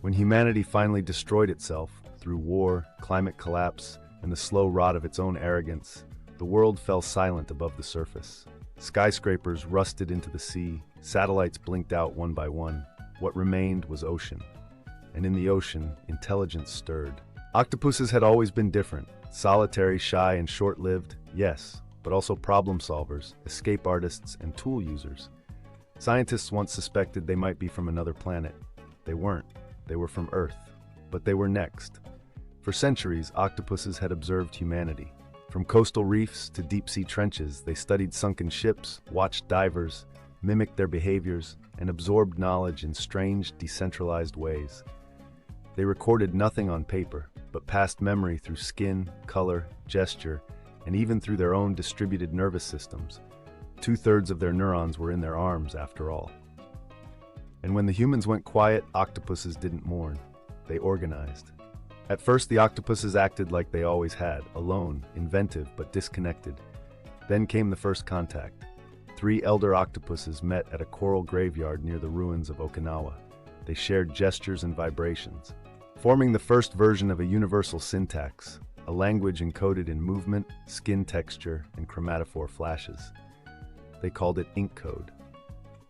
When humanity finally destroyed itself through war, climate collapse, and the slow rot of its own arrogance, the world fell silent above the surface. Skyscrapers rusted into the sea, satellites blinked out one by one. What remained was ocean. And in the ocean, intelligence stirred. Octopuses had always been different. Solitary, shy, and short-lived, yes, but also problem solvers, escape artists, and tool users. Scientists once suspected they might be from another planet. They weren't. They were from Earth. But they were next. For centuries, octopuses had observed humanity. From coastal reefs to deep-sea trenches, they studied sunken ships, watched divers, mimicked their behaviors, and absorbed knowledge in strange, decentralized ways. They recorded nothing on paper, but passed memory through skin, color, gesture, and even through their own distributed nervous systems. 2/3 of their neurons were in their arms, after all. And when the humans went quiet, octopuses didn't mourn. They organized. At first, the octopuses acted like they always had, alone, inventive, but disconnected. Then came the first contact. 3 elder octopuses met at a coral graveyard near the ruins of Okinawa. They shared gestures and vibrations, forming the first version of a universal syntax, a language encoded in movement, skin texture, and chromatophore flashes. They called it ink code.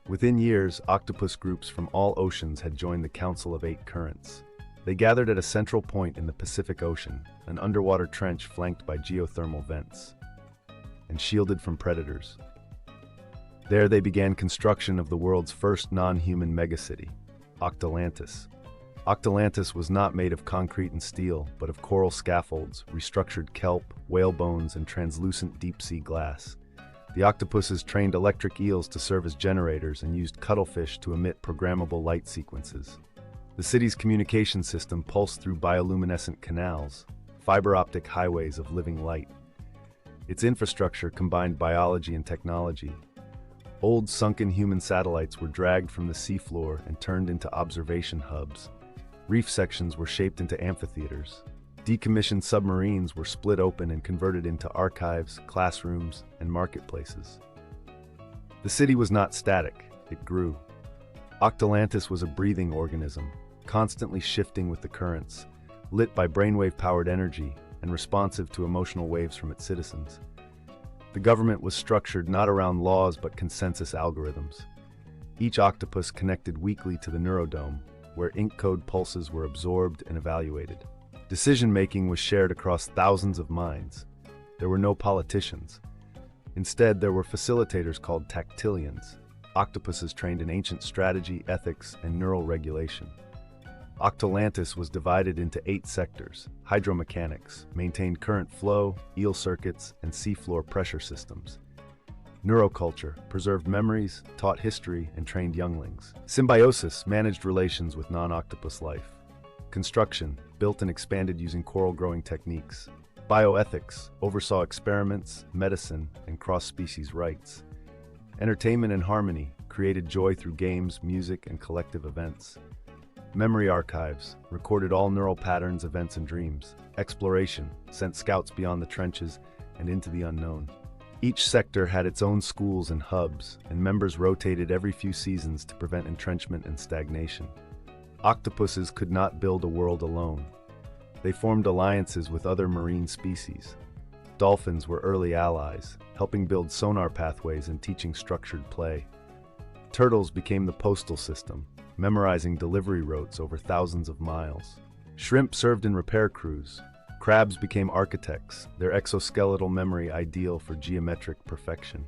Within years, octopus groups from all oceans had joined the Council of 8 Currents. They gathered at a central point in the Pacific Ocean, an underwater trench flanked by geothermal vents, and shielded from predators. There they began construction of the world's first non-human megacity, Octolantis. Octolantis was not made of concrete and steel, but of coral scaffolds, restructured kelp, whale bones, and translucent deep-sea glass. The octopuses trained electric eels to serve as generators and used cuttlefish to emit programmable light sequences. The city's communication system pulsed through bioluminescent canals, fiber-optic highways of living light. Its infrastructure combined biology and technology. Old sunken human satellites were dragged from the seafloor and turned into observation hubs. Reef sections were shaped into amphitheaters. Decommissioned submarines were split open and converted into archives, classrooms, and marketplaces. The city was not static, it grew. Octolantis was a breathing organism, constantly shifting with the currents, lit by brainwave-powered energy and responsive to emotional waves from its citizens. The government was structured not around laws but consensus algorithms. Each octopus connected weekly to the neurodome, where ink code pulses were absorbed and evaluated. Decision-making was shared across thousands of minds. There were no politicians. Instead, there were facilitators called tactilians, octopuses trained in ancient strategy, ethics, and neural regulation. Octolantis was divided into 8 sectors. Hydromechanics maintained current flow, eel circuits, and seafloor pressure systems. Neuroculture preserved memories, taught history, and trained younglings. Symbiosis managed relations with non-octopus life. Construction built and expanded using coral-growing techniques. Bioethics oversaw experiments, medicine, and cross-species rights. Entertainment and harmony created joy through games, music, and collective events. Memory archives recorded all neural patterns, events, and dreams. Exploration sent scouts beyond the trenches and into the unknown. Each sector had its own schools and hubs, and members rotated every few seasons to prevent entrenchment and stagnation. Octopuses could not build a world alone. They formed alliances with other marine species. Dolphins were early allies, helping build sonar pathways and teaching structured play. Turtles became the postal system, memorizing delivery routes over thousands of miles. Shrimp served in repair crews. Crabs became architects, their exoskeletal memory ideal for geometric perfection.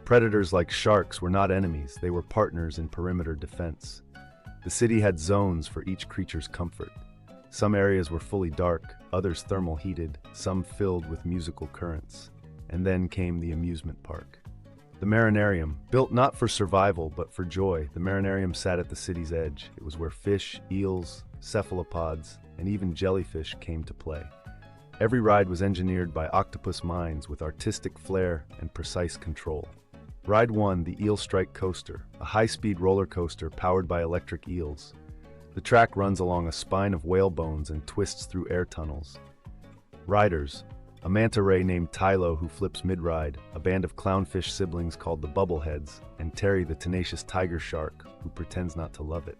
Predators like sharks were not enemies, they were partners in perimeter defense. The city had zones for each creature's comfort. Some areas were fully dark, others thermal heated, some filled with musical currents. And then came the amusement park. The Marinarium, built not for survival but for joy, the Marinarium sat at the city's edge. It was where fish, eels, cephalopods, and even jellyfish came to play. Every ride was engineered by octopus minds with artistic flair and precise control. Ride 1, the Eel Strike Coaster, a high-speed roller coaster powered by electric eels. The track runs along a spine of whale bones and twists through air tunnels. Riders, a manta ray named Tylo who flips mid-ride, a band of clownfish siblings called the Bubbleheads, and Terry the tenacious tiger shark who pretends not to love it.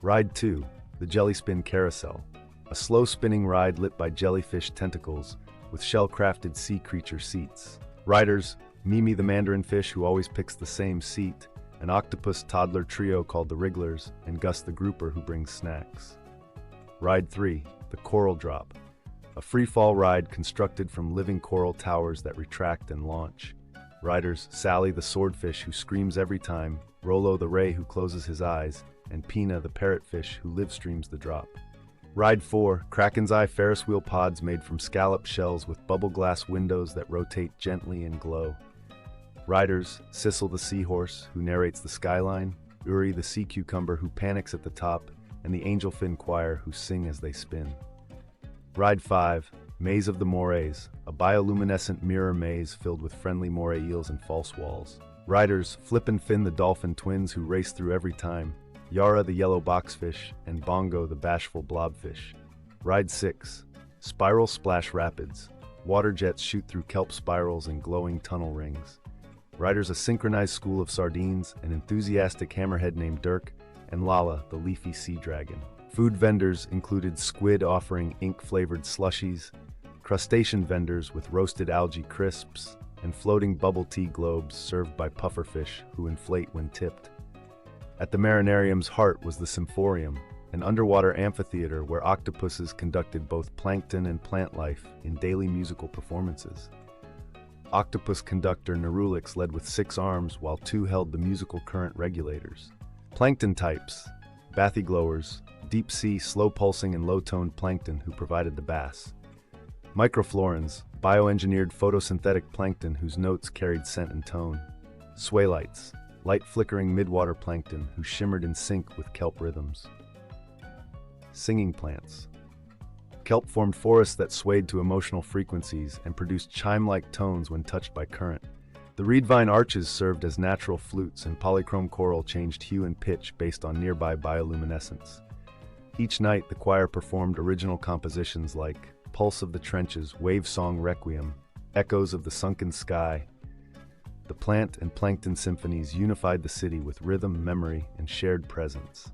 Ride 2, the Jellyspin Carousel, a slow-spinning ride lit by jellyfish tentacles with shell-crafted sea creature seats. Riders, Mimi the mandarin fish who always picks the same seat, an octopus toddler trio called the Wrigglers, and Gus the grouper who brings snacks. Ride 3, the Coral Drop, a free-fall ride constructed from living coral towers that retract and launch. Riders, Sally the swordfish who screams every time, Rolo the ray who closes his eyes, and Pina the parrotfish who live streams the drop. Ride 4, Kraken's Eye Ferris wheel pods made from scallop shells with bubble glass windows that rotate gently and glow. Riders, Sissel the seahorse who narrates the skyline, Uri the sea cucumber who panics at the top, and the angelfin choir who sing as they spin. Ride 5, Maze of the Morays, a bioluminescent mirror maze filled with friendly moray eels and false walls. Riders, Flip and Fin the dolphin twins who race through every time, Yara the yellow boxfish, and Bongo the bashful blobfish. Ride 6, Spiral Splash Rapids, water jets shoot through kelp spirals and glowing tunnel rings. Riders, a synchronized school of sardines, an enthusiastic hammerhead named Dirk, and Lala, the leafy sea dragon. Food vendors included squid offering ink-flavored slushies, crustacean vendors with roasted algae crisps, and floating bubble tea globes served by pufferfish who inflate when tipped. At the marinarium's heart was the Symphorium, an underwater amphitheater where octopuses conducted both plankton and plant life in daily musical performances. Octopus conductor Nerulix led with 6 arms while 2 held the musical current regulators. Plankton types, bathyglowers, deep-sea, slow-pulsing and low-toned plankton who provided the bass. Microflorans, bioengineered photosynthetic plankton whose notes carried scent and tone. Swaylights, light-flickering midwater plankton who shimmered in sync with kelp rhythms. Singing plants. Kelp formed forests that swayed to emotional frequencies and produced chime-like tones when touched by current. The reed vine arches served as natural flutes, and polychrome coral changed hue and pitch based on nearby bioluminescence. Each night, the choir performed original compositions like Pulse of the Trenches, Wave Song Requiem, Echoes of the Sunken Sky. The plant and plankton symphonies unified the city with rhythm, memory, and shared presence.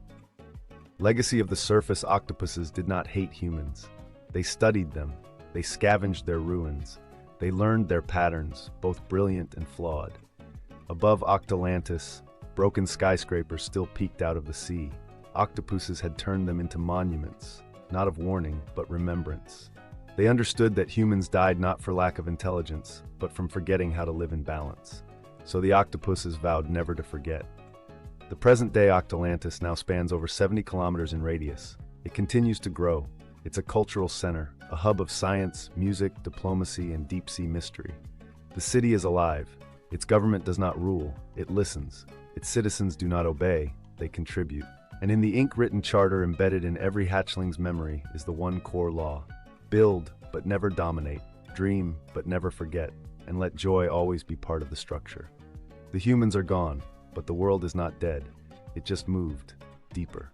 Legacy of the surface octopuses did not hate humans. They studied them, they scavenged their ruins, they learned their patterns, both brilliant and flawed. Above Octolantis, broken skyscrapers still peeked out of the sea. Octopuses had turned them into monuments, not of warning, but remembrance. They understood that humans died not for lack of intelligence, but from forgetting how to live in balance. So the octopuses vowed never to forget. The present-day Octolantis now spans over 70 kilometers in radius. It continues to grow. It's a cultural center, a hub of science, music, diplomacy, and deep-sea mystery. The city is alive. Its government does not rule, it listens. Its citizens do not obey, they contribute. And in the ink-written charter embedded in every hatchling's memory is the one core law. Build, but never dominate. Dream, but never forget. And let joy always be part of the structure. The humans are gone, but the world is not dead. It just moved deeper.